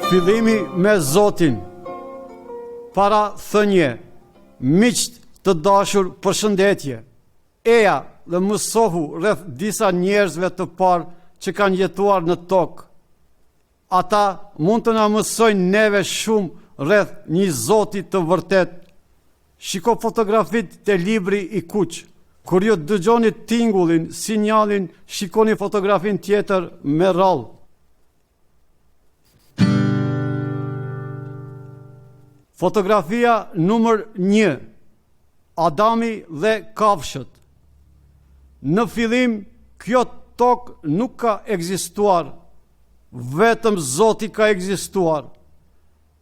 Fillimi me Zotin. Para thënje, miqt të dashur, përshëndetje. Eja dhe mësohu rreth disa njerëzve të parë që kanë jetuar në tokë. Ata mund të na mësojnë neve shumë rreth një Zoti të vërtet. Shiko fotografit të libri i Kuq. Kur ju dëgjoni tingullin, sinjalin, shikoni fotografin tjetër me radhë. Fotografia numër 1. Adami dhe kafshët. Në fillim, kjo tokë nuk ka ekzistuar, vetëm Zoti ka ekzistuar.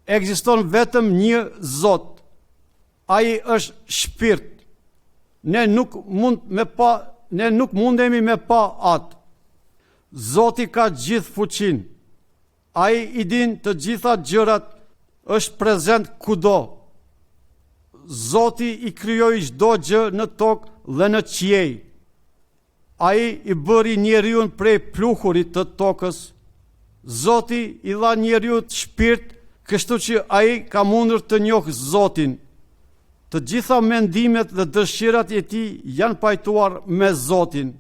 Ekziston vetëm një Zot. Ai është shpirt. Ne nuk mundemi me pa atë. Zoti ka gjithë fuqinë. Ai i din të gjitha gjërat, është prezent kudo. Zoti i krijoi çdo gjë në tokë dhe në qiej. Ai i bëri njeriun prej pluhurit të tokës. Zoti i dha njeriut shpirt, kështu që ai ka mundur të njohë Zotin. Të gjitha mendimet dhe dëshirat e tij janë pajtuar me Zotin.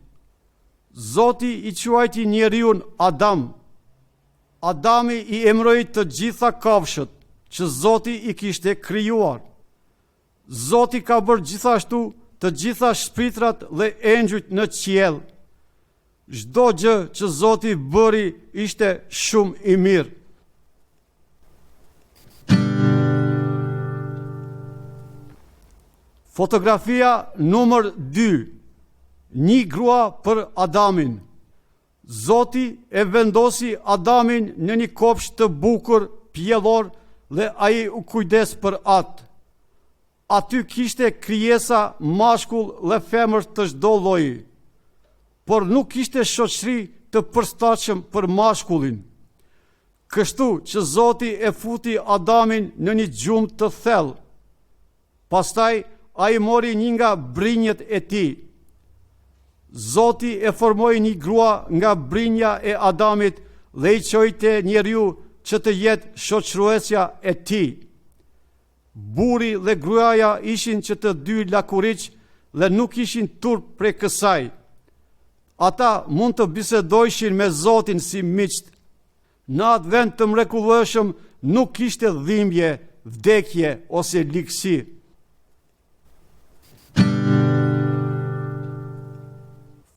Zoti i quajti njeriun Adam. Adami i emëroi të gjitha kafshët që Zoti i kishte krijuar. Zoti ka bërë gjithashtu të gjitha shpitrat dhe engjujt në qiell. Çdo gjë që Zoti bëri ishte shumë i mirë. Fotografia numër 2. Një grua për Adamin. Zoti e vendosi Adamin në një kopsht të bukur, pjellor, dhe ai u kujdes për atë. Aty kishte krijesa mashkull dhe femër të çdo lloji, por nuk kishte shoqëri të përshtatshëm për mashkullin. Kështu që Zoti e futi Adamin në një gjumë të thellë. Pastaj ai mori një nga brinjët e tij. Zoti e formoi një grua nga brinja e Adamit dhe i çoi te njeriu që të jetë shoqëruesja e tij. Burri dhe gruaja ishin që të dy lakuriq dhe nuk ishin turp prej kësaj. Ata mund të bisedojshin me Zotin si miqt. Në atë vend të mrekullueshëm nuk kishte dhimbje, vdekje ose ligësi.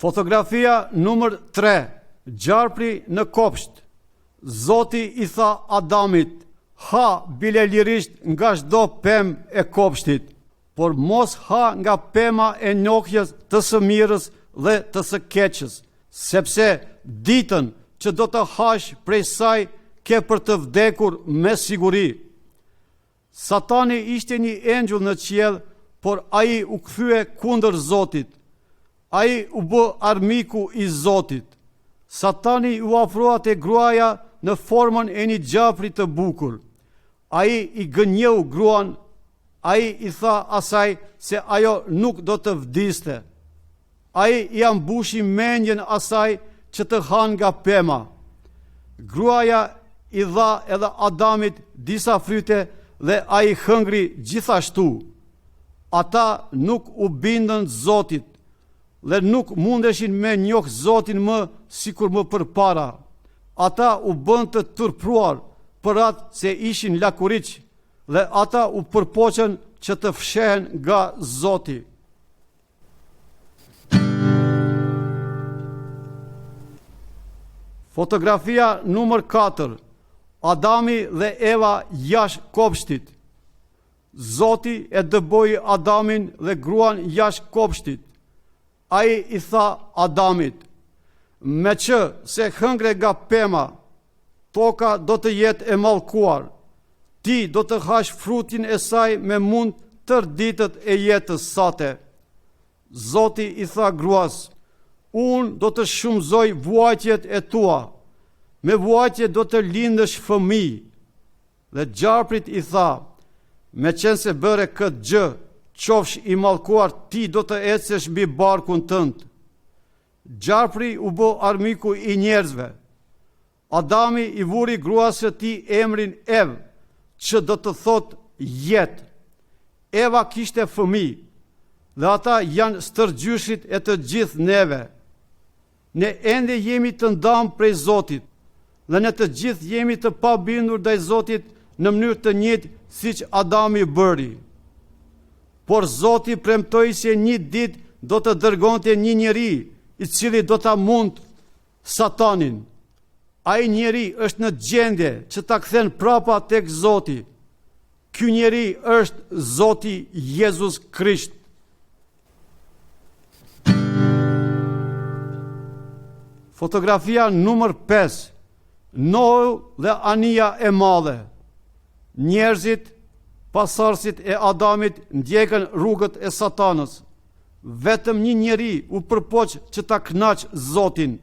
Fotografia numër 3. Gjarpri në kopsht. Zoti i tha Adamit, ha bile lirisht nga çdo pemë e kopshtit, por mos ha nga pema e njohjes të së mirës dhe të së keqes, sepse ditën që do të hash prej saj ke për të vdekur me siguri. Satani ishte një engjull në qiell, por ai u kthye kundër Zotit. Ai u bë armiku i Zotit. Satani u afrua te gruaja në formën e një gjapri të bukur. Ai i gënjeu gruan, ai i tha asaj se ajo nuk do të vdiste. Ai i ambushi mendjen asaj që të han nga pema. Gruaja i dha edhe Adamit disa fryte dhe ai hëngri gjithashtu. Ata nuk u bindën Zotit dhe nuk mundeshin me njoh Zotin më sikur më përpara. Ata u bën të turpruar për atë se ishin lakuriq dhe ata u përpoqën që të fshehen nga Zoti. Fotografia numër 4. Adami dhe Eva jashtë kopshtit. Zoti e dëboi Adamin dhe gruan jashtë kopshtit. Ai i tha Adamit, me që se hëngre nga pema, toka do të jetë e mallkuar. Ti do të hash frutin e saj me mund tërë ditët e jetës sate. Zoti i tha gruas, unë do të shumëzoj vuajtjet e tua, me vuajtje do të lindësh fëmijë. Dhe gjarprit i tha, me qenë se bëre këtë gjë, qofsh i mallkuar, ti do të ecesh mbi barkun tënd. Gjarpri u bë armiku i njerëzve. Adami i vuri gruas së tij emrin Ev, që do të thotë jetë. Eva kishte fëmijë, dhe ata janë stërgjyshit e të gjithë neve. Ne ende jemi të ndamë prej Zotit, dhe ne të gjithë jemi të pabindur ndaj Zotit në mënyrë të njëjtë siç Adami bëri. Por Zoti premtoi se një ditë do të dërgonte një njeri i cili do ta mund Satanin. Ai njeri është në gjendje që ta kthen prapa tek Zoti. Ky njeri është Zoti Jezus Krisht. Fotografia numër 5. Noe dhe anija e madhe. Njerëzit, pasardhësit e Adamit ndjekën rrugët e Satanës. Vetëm një njeri u përpoq që ta kënaq Zotin.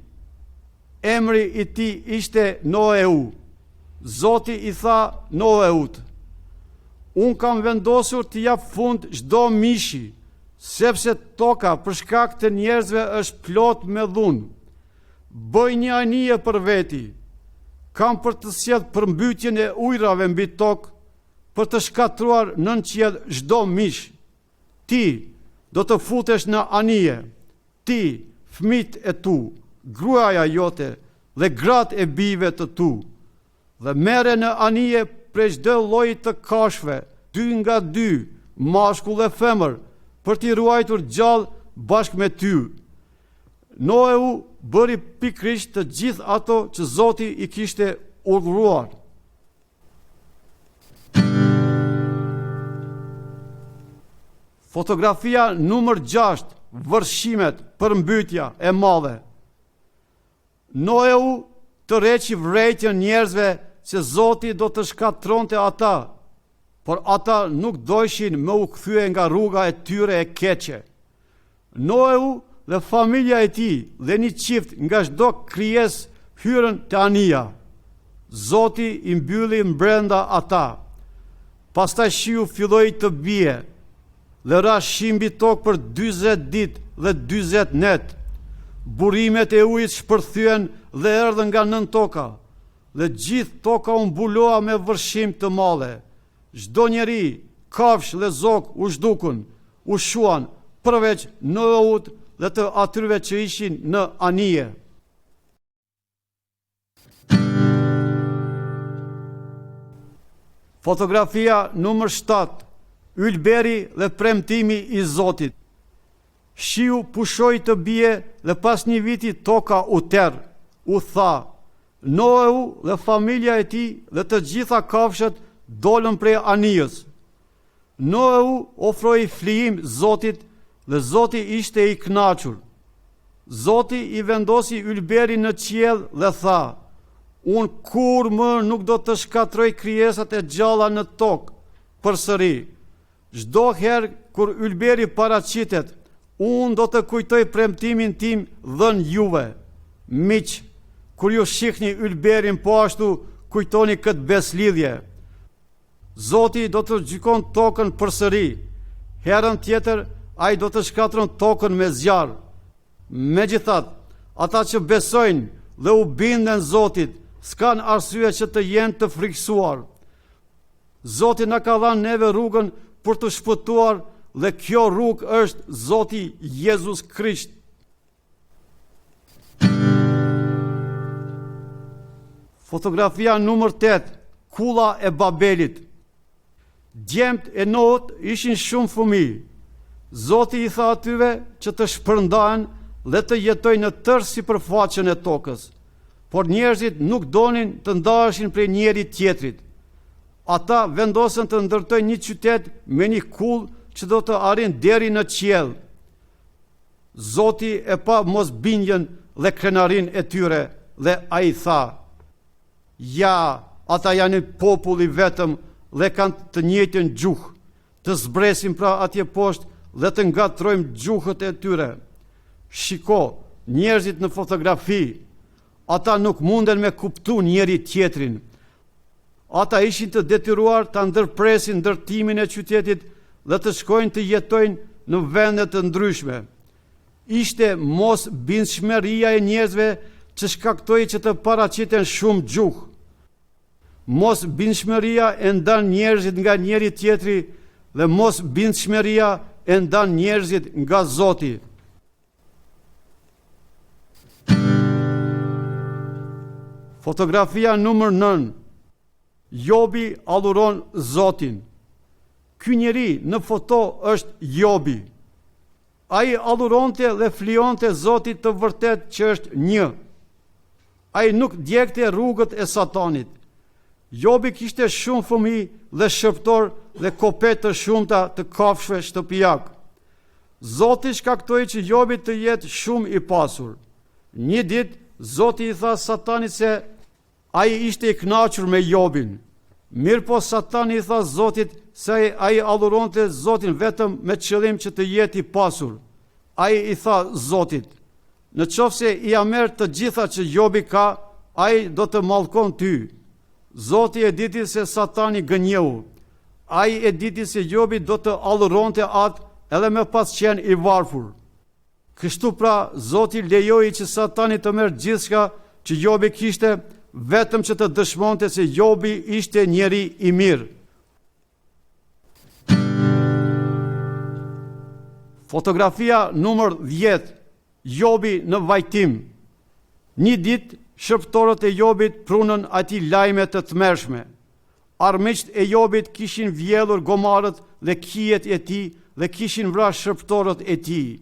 Emri i tij ishte Noeu. Zoti i tha Noeut: "Unë kam vendosur të jap fund çdo mishi, sepse toka për shkak të njerëzve është plot me dhunë. Bëj një anije për veti. Kam për të sjellë përmbytjen e ujrave mbi tokë, për të shkatruar nën qiell çdo mish. Ti do të futesh në anije, ti, fëmijët e tu, gruaja jote dhe gratë e bijve të tu, dhe merre në anije prej çdo lloji të kafshëve, 2 nga 2, mashkull dhe femër, për t'i ruajtur gjallë bashkë me ty." Noeu bëri pikërisht të gjithë ato që Zoti i kishte urdhëruar. Fotografia numër 6, vërshimet, përmbytja e madhe. Noeu tërheqi vërejtjen njerëzve se Zoti do të shkatronte ata, por ata nuk dojshin me u kthye nga rruga e tyre e keqe. Noeu dhe familja e tij dhe një qift nga çdo krijesë hyrën te anija. Zoti i mbylli brenda ata. Pastaj shiu filloi të bie dhe ra shi mbi tokë për 40 ditë dhe 40 net. Burimet e ujit shpërthyen dhe erdhën nga nën toka, dhe gjithë toka u mbuloa me vërshim të madhe. Çdo njeri, kafsh dhe zog u zhdukun, u shuan, përveç Noeut dhe të atyre që ishin në anije. Fotografia numër 7, ylberi dhe premtimi i Zotit. Shiu pushoi të bie dhe pas një viti toka u terr. U tha: Noeu dhe familja e tij dhe të gjitha kafshët dolën prej anijës. Noeu ofroi flijim Zotit dhe Zoti ishte i kënaqur. Zoti i vendosi ylberin në qiell dhe tha: "Unë kur më nuk do të shkatroj krijesat e gjalla në tokë përsëri. Çdo herë kur ylberi paraqitet, unë do të kujtoj premtimin tim dhënë juve. Miq, kur ju shihni ylberin po ashtu, kujtoni këtë beslidhje. Zoti do të gjykon tokën përsëri. Herën tjetër ai do të shkatron tokën me zjarr. Megjithatë, ata që besojnë dhe u binden Zotit, s'kan arsye që të jenë të friksuar. Zoti na ka dhënë neve rrugën për të shpëtuar dhe kjo rrugë është Zoti Jezus Krisht." Fotografia numër 8, kulla e Babelit. Djemt e Nout ishin shumë fëmijë. Zoti i tha atyre që të shpërndahen dhe të jetojnë në tërë sipërfaqen e tokës. Por njerëzit nuk donin të ndaheshin prej njeri tjetrit. Ata vendosën të ndërtojnë një qytet me një kull që do të arrin deri në qiell. Zoti e pa mosbindjen dhe krenarin e tyre dhe ai tha: "Ja, ata janë popull i vetëm dhe kanë të njëjtën gjuhë. Të zbresim pra atje poshtë dhe të ngatrojmë gjuhët e tyre." Shiko, njerëzit në fotografi, ata nuk munden me kuptu njeri tjetrin. Ata ishin të detyruar të ndërpresin ndërtimin e qytetit dhe të shkojnë të jetojnë në vende të ndryshme. Ishte mos bindshmëria e njerëzve që shkaktoi që të paraqiten shumë gjuhë. Mos bindshmëria e ndan njerëzit nga njeri tjetri dhe mos bindshmëria e ndan njerëzit nga Zoti. Fotografia numër 9. Jobi adhuron Zotin. Ky njeri në foto është Jobi. Ai adhuronte dhe flijonte Zotit të vërtet që është një. Ai nuk djegte rrugët e Satanit. Jobi kishte shumë fëmijë dhe shërptor dhe kopet të shumta të kafshëve shtëpiak. Zoti shkaktoi që Jobi të jetë shumë i pasur. Një ditë Zoti i tha Satanit se ai ishte i kënaqur me Jobin. Mirë po Satani i tha Zotit se ai adhuronte Zotin vetëm me qëllim që të jetë i pasur. Ai i tha Zotit: në qoftë se i merr të gjitha që Jobi ka, ai do të mallkon ty. Zoti e diti se Satani gënjeu. Ai e diti se Jobi do të adhuronte atë edhe me pas qenë i varfër. Kështu pra Zoti lejoi që Satani të merr gjithçka që Jobi kishte, vetëm që të dëshmonte se Jobi ishte njeri i mirë. Fotografia numër 10. Jobi në vajtim. Një ditë shërptorët e Jobit prunën atij lajme të tmerrshme. Armiqt e Jobit kishin vjedhur gomarët dhe kijet e tij dhe kishin vrarë shërptorët e tij.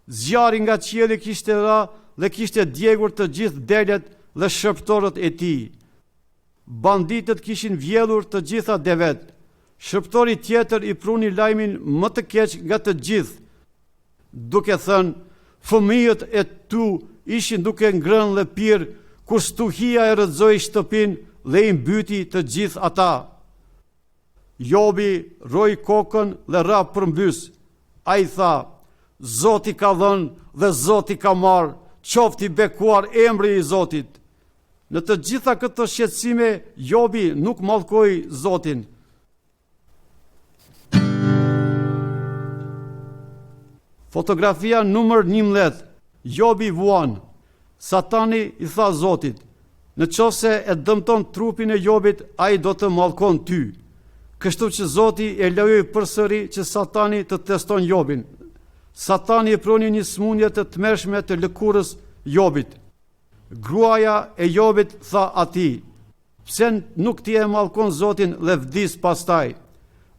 Zjarri nga qielli kishte ra dhe kishte djegur të gjithë delet dhe shërptorët e tij. Banditët kishin vjedhur të gjitha devet. Shërptori tjetër i pruni lajmin më të keq nga të gjithë, duke thënë: fëmijët e tu ishin duke ngrënë dhe pirë, kur stuhia e rrëzoi shtëpinë dhe i mbyti të gjithë ata. Jobi roi kokën dhe ra përmbys. Ai tha: Zoti ka dhënë dhe Zoti ka marrë, qoftë i bekuar emri i Zotit. Në të gjitha këto shqetësime, Jobi nuk mallkoi Zotin. Fotografia numër 11. Jobi vuan. Satani i tha Zotit: në qoftë e dëmton trupin e Jobit, ai do të mallkon ty. Kështu që Zoti e lejoi përsëri që Satani të teston Jobin. Satani e proni një smundje të tmerrshme të lëkurës Jobit. Gruaja e Jobit tha atij: pse nuk ti e mallkon Zotin dhe vdis pastaj?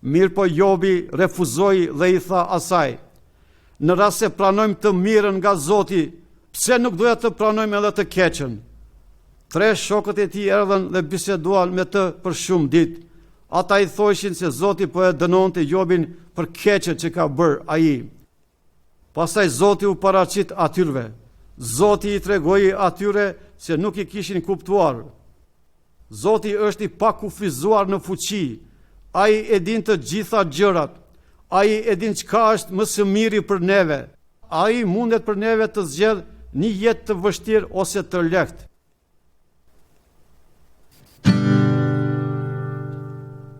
Mirë po Jobi refuzoi dhe i tha asaj: në rast se pranojmë të mirën nga Zoti, pse nuk doja të pranojmë edhe të keqen? 3 shokët e tij erdhën dhe biseduan me të për shumë ditë. Ata i thoshin se Zoti po e dënonte Jobin për keqen që ka bërë ai. Pastaj Zoti u paraqit atyre. Zoti i tregoi atyre se nuk i kishin kuptuar. Zoti është i pakufizuar në fuqi. Ai e din të gjitha gjërat. Ai e din çka është më së miri për neve. Ai mundet për neve të zgjedh një jetë të vështirë ose të lehtë.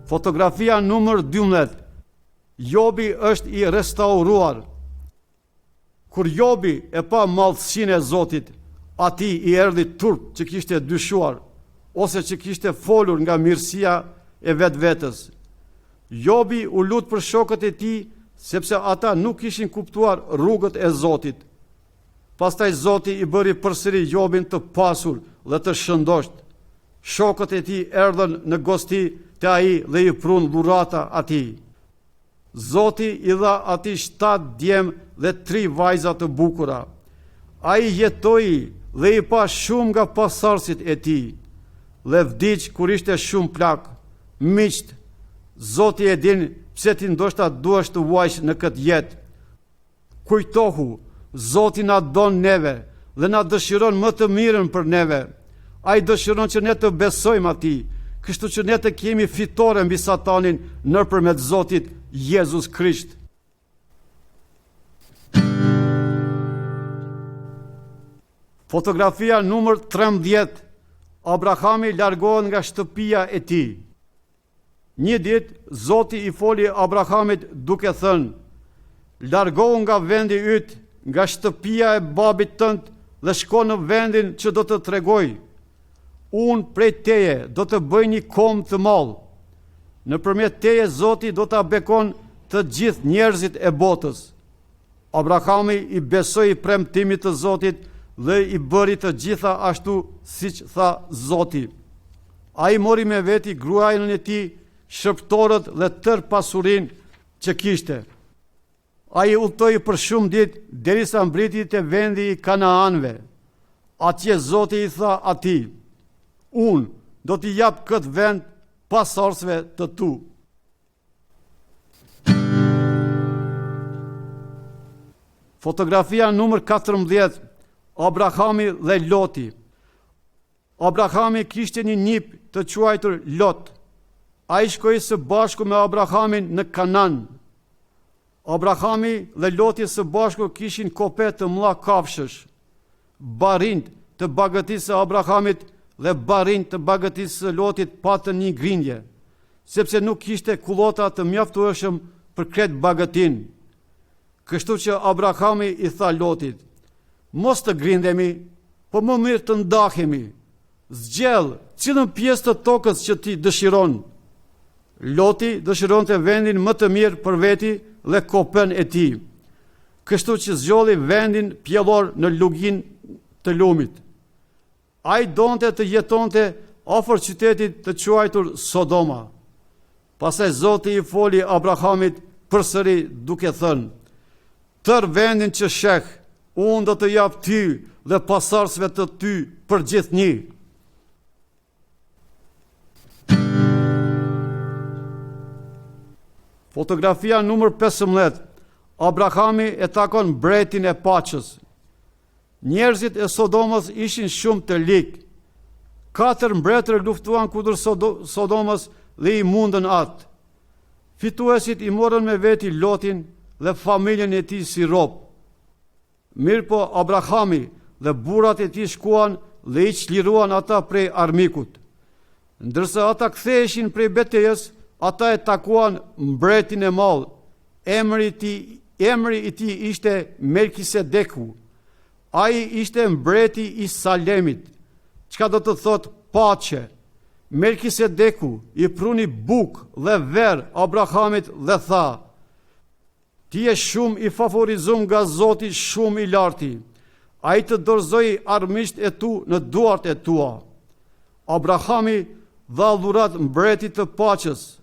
Fotografia numër 12. Jobi është i restauruar. Kur Jobi e pa madhësinë e Zotit, atij i erdhi turp që kishte dyshuar, ose që kishte folur nga mirësia e vetvetes. Jobi u lut për shokët e tij, sepse ata nuk kishin kuptuar rrugët e Zotit. Pastaj Zoti i bëri përsëri Jobin të pasur dhe të shëndosht. Shokët e tij erdhën në gosti te ai dhe i prun dhurata atij. Zoti i dha atij 7 djem dhe 3 vajza të bukura. Ai jetoi dhe i pa shumë nga pasardhësit e tij, dhe vdiq kur ishte shumë plak. Miqt, Zoti e din pse ti ndoshta duhesh të vuajsh në këtë jetë. Kujtohu, Zoti na don neve dhe na dëshiron më të mirën për neve. Ai dëshiron që ne të besojmë atij, kështu që ne të kemi fitore mbi Satanin nëpërmjet Zotit Jezus Krisht. Fotografia numër 13. Abrahami largohet nga shtëpia e tij. Një ditë Zoti i foli Abrahamit duke thënë: largohu nga vendi yt, nga shtëpia e babit tënd dhe shko në vendin që do të tregoj. Unë prej teje do të bëj një kom të madh. Nëpërmjet teje Zoti do ta bekon të gjithë njerëzit e botës. Abrahami i besoi premtimit të Zotit dhe i bëri të gjitha ashtu siç tha Zoti. Ai mori me veti gruajën e tij, shërptorët dhe tërë pasurinë që kishte. Ai udhtoi për shumë ditë derisa mbriti te vendi i Kanaanëve. Atje Zoti i tha atij: Unë do t'i jap këtë vend pasorësve të tu. Fotografia numër 14, Abrahami dhe Loti. Abrahami kishte një nip të quajtur Lot. Ai shkoi së bashku me Abrahamin në Kanan. Abrahami dhe Loti së bashku kishin kope të mëdha kafshësh. Barint të bagëtisë së Abrahamit dhe barint të bagëtisë së Lotit patën një grindje, sepse nuk kishte kullota të mjaftueshëm për kretë bagëtin. Kështu që Abrahami i tha Lotit: mos të grindemi, po më mirë të ndahemi. Zgjell cilën pjesë të tokës që ti dëshiron. Loti dëshironte vendin më të mirë për veti dhe kopën e tij. Kështu që zgjolli vendin pjellor në lugin të lumit. Ai donte të jetonte afër qytetit të quajtur Sodoma. Pastaj Zoti i foli Abrahamit përsëri duke thënë: tërë vendin që sheh, unë do të jap ty dhe pasardhësve të ty për gjithnjë. Fotografia numër 15, Abrahami e takon mbretin e paqës. Njerëzit e Sodomës ishin shumë të ligë. 4 mbretër luftuan kundër Sodomës dhe i mundën atë. Fituesit i morën me veti Lotin dhe familjen e tij si rob. Mirëpo Abrahami dhe burrat e tij shkuan dhe i çliruan ata prej armikut. Ndërsa ata ktheheshin prej betejës, ata e takuan mbretin e madh. Emri i tij ishte Melkisedeku. Ai ishte mbreti i Salemit, çka do të thotë paqe. Melkisedeku i pruni bukë dhe verë Abrahamit dhe tha: ti je shumë i favorizuar nga Zoti, shumë i larti. Ai të dorëzoi armiqt e tu në duart e tua. Abrahami dha dhurat mbretit të paqës.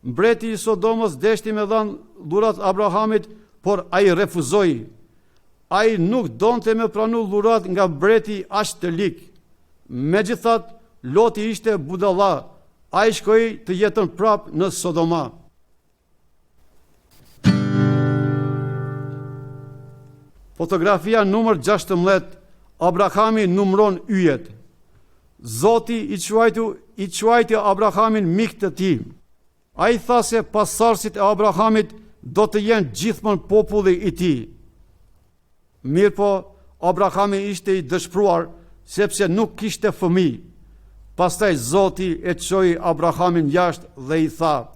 Mbreti i Sodomës deshti me dhënë dhurat Abrahamit, por ai refuzoi. Ai nuk donte me pranu dhurat nga mbreti aq të lig. Megjithatë, Loti ishte budalla. Ai shkoi të jeton prap në Sodoma. Fotografia numër 16, Abrahami numron yjet. Zoti i quajti Abrahamin mik të tij. Ai tha se pasardhësit e Abrahamit do të jenë gjithmonë populli i tij. Mirëpo, Abrahami ishte i dëshpëruar sepse nuk kishte fëmijë. Pastaj Zoti e çoi Abrahamin jashtë dhe i tha: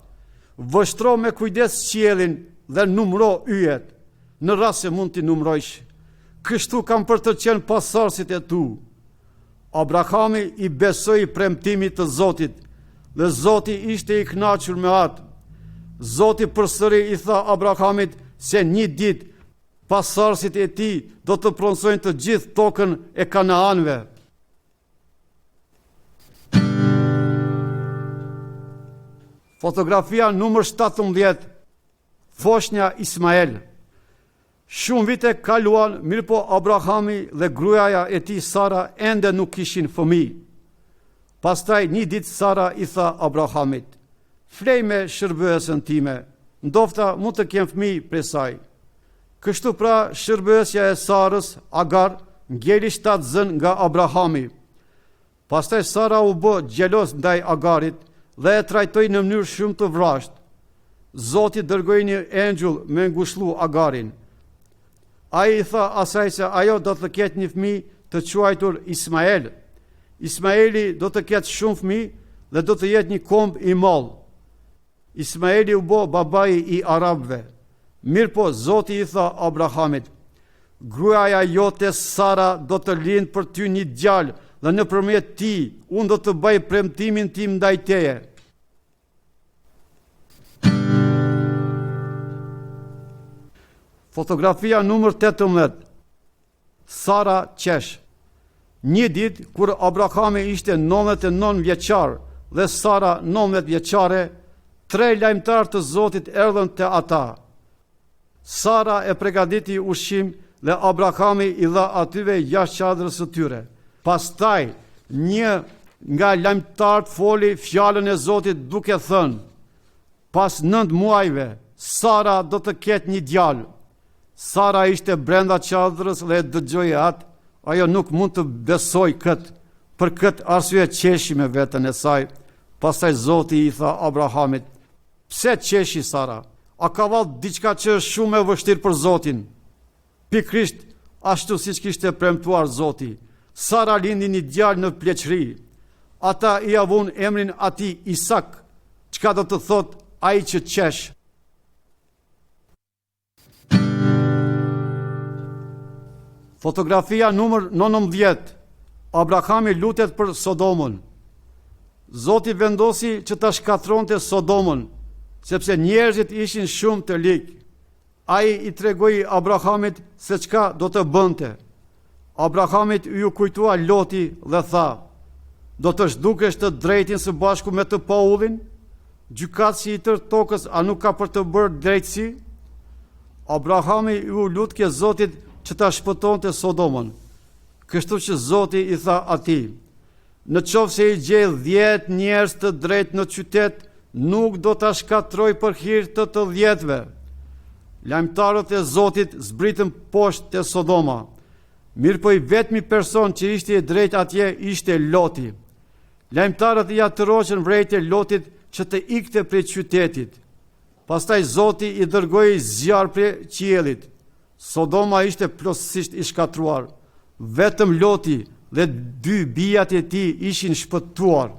vështro me kujdes qiellin dhe numro yjet, në rast se mund t'i numrojsh. Kështu kam për të qenë pasardhësit e tu. Abrahami i besoi premtimit të Zotit dhe Zoti ishte i kënaqur me atë. Zoti përsëri i tha Abrahamit se një ditë pasardhësit e tij do të pronsojnë të gjithë tokën e Kanaanëve. Fotografia numër 17, Foshnja Ismael. Shumë vite kaluan, mirëpo Abrahami dhe gruaja e tij Sara ende nuk kishin fëmijë. Pastaj një ditë Sara i tha Abrahamit: flej me shërbëesën time, ndofta mund të kem fëmijë prej saj. Kështu pra shërbëesja e Sarës, Agar, ngjeli 7 zën nga Abrahami. Pastaj Sara u bë xhelos ndaj Agarit dhe e trajtoi në mënyrë shumë të vrashtë. Zoti dërgoi një engjull me ngushëllu Agarin. Ai i tha asaj se ajo do të ketë një fëmijë të quajtur Ismael. Ismaeli do të ketë shumë fëmijë dhe do të jetë një komb i madh. Ismaeli u bë babai i arabëve. Mirëpo Zoti i tha Abrahamit: gruaja jote Sara do të lindë për ty një djalë dhe nëpërmjet ti unë do të bëj premtimin tim ndaj teje. Fotografia numër 18. Sara qesh. Një ditë kur Abrahami ishte 99 vjeçar dhe Sara 19 vjeçare, 3 lajmtar të Zotit erdhën te ata. Sara e përgatiti ushqim dhe Abrahami i dha atyve jashtë çadrës së tyre. Pastaj një nga lajmtarët foli fjalën e Zotit duke thënë: pas 9 muajve Sara do të ketë një djalë. Sara ishte brenda çadrës dhe dëgjoi atë. Ajo nuk mund të besoj këtë, për këtë arsye qeshi me veten e saj. Pastaj Zoti i tha Abrahamit: pse qeshi Sara? A ka vallë diçka që është shumë e vështirë për Zotin? Pikrisht ashtu siç kishte premtuar Zoti. Sara lindi një djalë në pleqëri. Ata i avun emrin atij Isak, çka do të thotë ai që qesh. Fotografia numër 19. Abrahami lutet për Sodomën. Zoti vendosi që ta shkatronte Sodomën, sepse njerëzit ishin shumë të ligë. Ai i tregoi Abrahamit se çka do të bënte. Abrahamit ju kujtua Loti dhe tha: do të zhdukesh të drejtin së bashku me të paullin? Gjykatësi i tërë tokës a nuk ka për të bërë drejtësi? Abrahami ju lutke Zotit që ta shpëtonte Sodomën. Kështu që Zoti i tha atij: në qoftë se i gjej 10 njerëz të drejtë në qytet, nuk do ta shkatroj për hir të 10-ve. Lajmtarët e Zotit zbritën poshtë te Sodoma. Mirëpo i vetmi person që ishte i drejtë atje ishte Loti. Lajmtarët i atëroqën vrejtë Lotit që të ikte prej qytetit. Pastaj Zoti i dërgoi zjarr prej qiellit. Sodoma ishte plotësisht i shkatruar. Vetëm Loti dhe 2 bijat e tij ishin shpëtuar.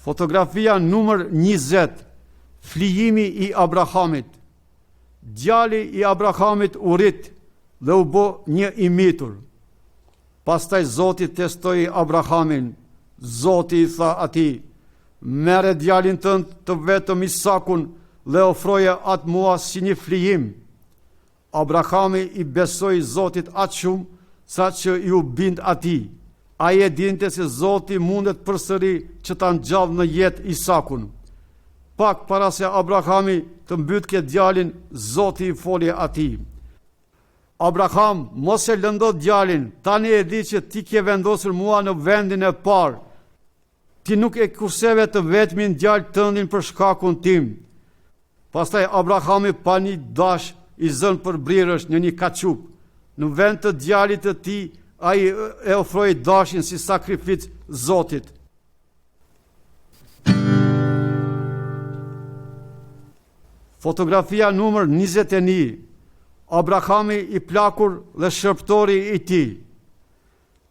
Fotografia numër 20. Flijimi i Abrahamit. Djali i Abrahamit u rit dhe u bë një i mitur. Pastaj Zoti testoi Abrahamin. Zoti i tha atij: merre djalin tënd të vetëm Isakun dhe ofroje atë mua si një flijim. Abrahami i besoi Zotit aq shumë sa që ju bind atij. Ai e dinte se Zoti mundet përsëri që ta ngjallë në jetë Isakun. Pak para se Abrahami të mbytke djalin, Zoti i foli atij: Abraham, mos e lëndo djalin, tani e di që ti ke vendosur mua në vendin e parë. Ti nuk e kurseve të vetmin djalë tëndin për shkakun tim. Pastaj Abrahami pa një dash i zënë për brirësh në një kaçup. Në vend të djalit të tij, ai e ofroi dashin si sakrificë Zotit. Fotografia numër 21. Abrahami i plakur dhe shërptori i tij.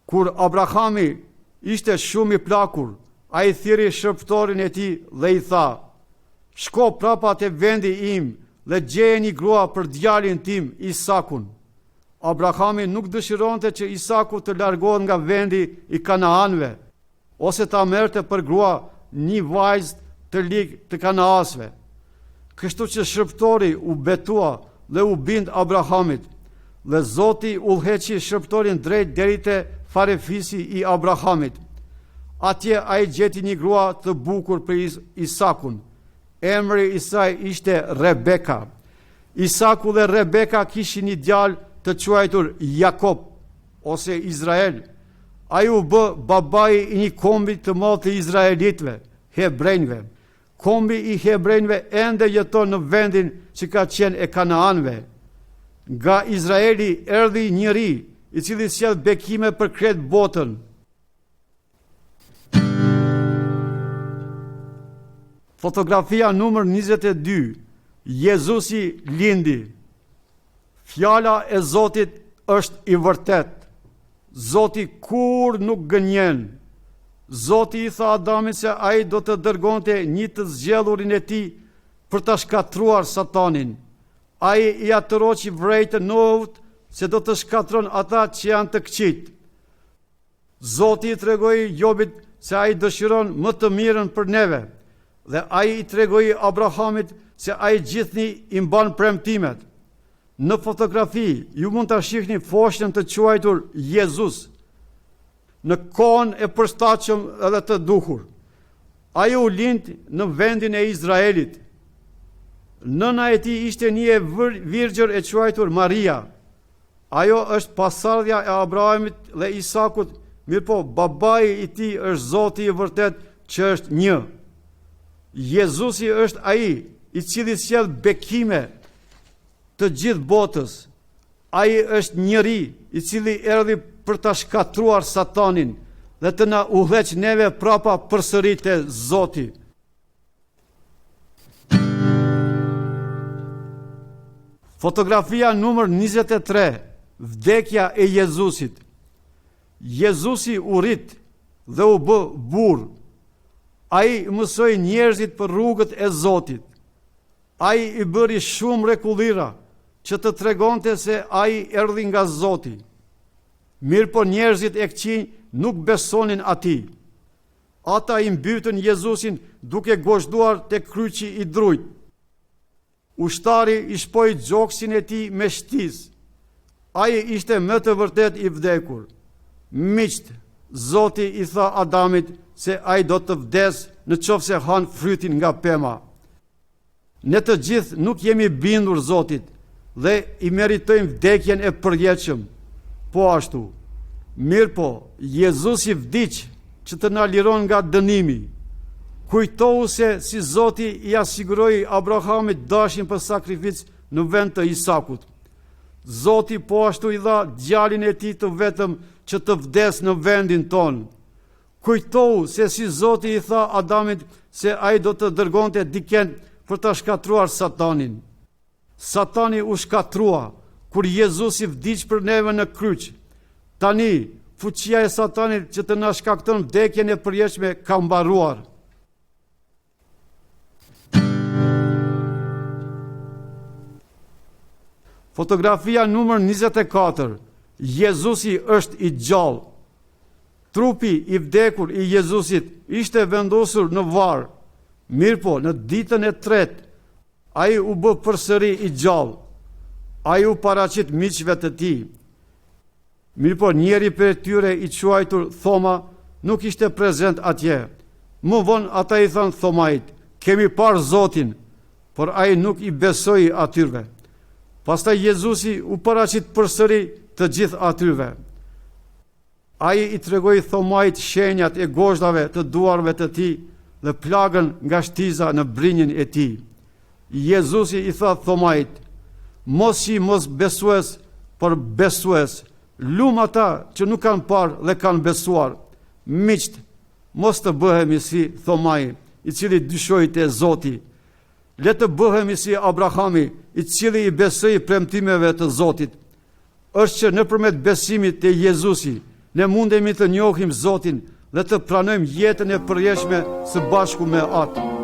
Kur Abrahami ishte shumë i plakur, ai thiri shërptorin e tij dhe i tha: shko prapa te vendi im dhe gjeje një grua për djalin tim Isakun. Abrahami nuk dëshironte që Isaku të largohet nga vendi i Kanaanëve, ose ta merrte për grua një vajzë të ligë të Kanaasve. Kështu që shërptori u betua dhe u bind Abrahamit, dhe Zoti udhëheqi shërptorin drejt deri te farefisi i Abrahamit. Atje ai gjeti një grua të bukur për Isakun. Emri i saj ishte Rebeka. Isaku dhe Rebeka kishin një djalë të quajtur Jakob ose Izrael. Ai u bë babai i një kombi të madh të izraelitëve, hebrejve. Kombi i hebrejve ende jeton në vendin që ka qenë e Kanaanëve. Nga Izraeli erdhi njëri i cili sjell bekime për krejt botën. Fotografia numër 22. Jezusi lindi. Fjala e Zotit është i vërtet. Zoti kur nuk gënjen. Zoti i tha Adamit se ai do të dërgonte një të zgjedhurin e tij, për ta shkatruar Satanin. Ai I atëroqi vrejtë Nohut se do të shkatron ata që janë të këqit. Zoti I tregoi Jobit se ai dëshiron më të mirën për neve, dhe ai I tregoi Abrahamit se ai gjithnjë I mban premtimet. Në fotografi ju mund ta shihni foshnjën të quajtur Jezus, në kohën e përshtatshëm edhe të duhur. Ai u lind në vendin e Izraelit. Nëna e tij ishte një virgjër e quajtur Maria. Ajo është pasardhja e Abrahamit dhe Isakut, mirëpo babai I tij është Zoti I vërtet që është një. Jezusi është ai I cili sjell bekime të gjithë botës. Ai është njeri I cili erdhi për ta shkatruar Satanin dhe të na udhëheq neve prapa përsëri te Zoti. Fotografia numër 23, vdekja e Jezusit. Jezusi u rit dhe u bë burr. Ai mësoi njerëzit për rrugët e Zotit. Ai I bëri shumë rregullira që të tregonte se ai erdhi nga Zoti. Mirëpo njerëzit e këqij nuk besonin atij. Ata I mbytën Jezusin duke gozhduar te kryqi I drujt. Ushtari I shpoi gjoksin e tij me shtiz. Ai ishte më të vërtet I vdekur. Miqt, Zoti I tha Adamit se ai do të vdes në qoftë se han frytin nga pema. Ne të gjithë nuk jemi bindur Zotit dhe I meritojmë vdekjen e përjetshëm. Po ashtu, mirëpo, Jezusi vdiq që të na liron nga dënimi. Kujtohu se si Zoti I asiguroi Abrahamit dashin për sakrificë në vend të Isakut. Zoti po ashtu I dha djalin e tij të vetëm që të vdes në vendin ton. Kujtohu se si Zoti I tha Adamit se ai do të dërgonte dikën për ta shkatruar Satanin. Satani u shkatrua kur Jezusi vdiq për neve në kryq. Tani, fuqia e Satanit që të na shkakton vdekjen e përjetshme ka mbaruar. Fotografia numër 24. Jezusi është I gjallë. Trupi I vdekur I Jezusit ishte vendosur në varr. Mirëpo, në ditën e tretë, ai u bë përsëri I gjallë. Ai u paraqit miqve të tij. Mirëpo, njeri për tyre I quajtur Thoma nuk ishte prezent atje. Më vonë ata I thanë Thomait, kemi parë Zotin, por ai nuk I besoi atyre. Pastaj Jezusi u paraqit përsëri të gjithë atyre. Ai I tregoi Thomait shenjat e gozhdave të duarve të tij dhe plagën nga shtiza në brinjën e tij. Jezusi I tha Thomait, mos I mos besues, por besues. Lum ata që nuk kanë parë dhe kanë besuar. Miqt, mos të bëhemi si Thomai, I cili dyshoi te Zoti. Le të bëhemi si Abrahami, I cili I besoi premtimeve të Zotit. Është që nëpërmjet besimit te Jezusi, ne mundemi të njohim Zotin dhe të pranojmë jetën e përjetshme së bashku me atë.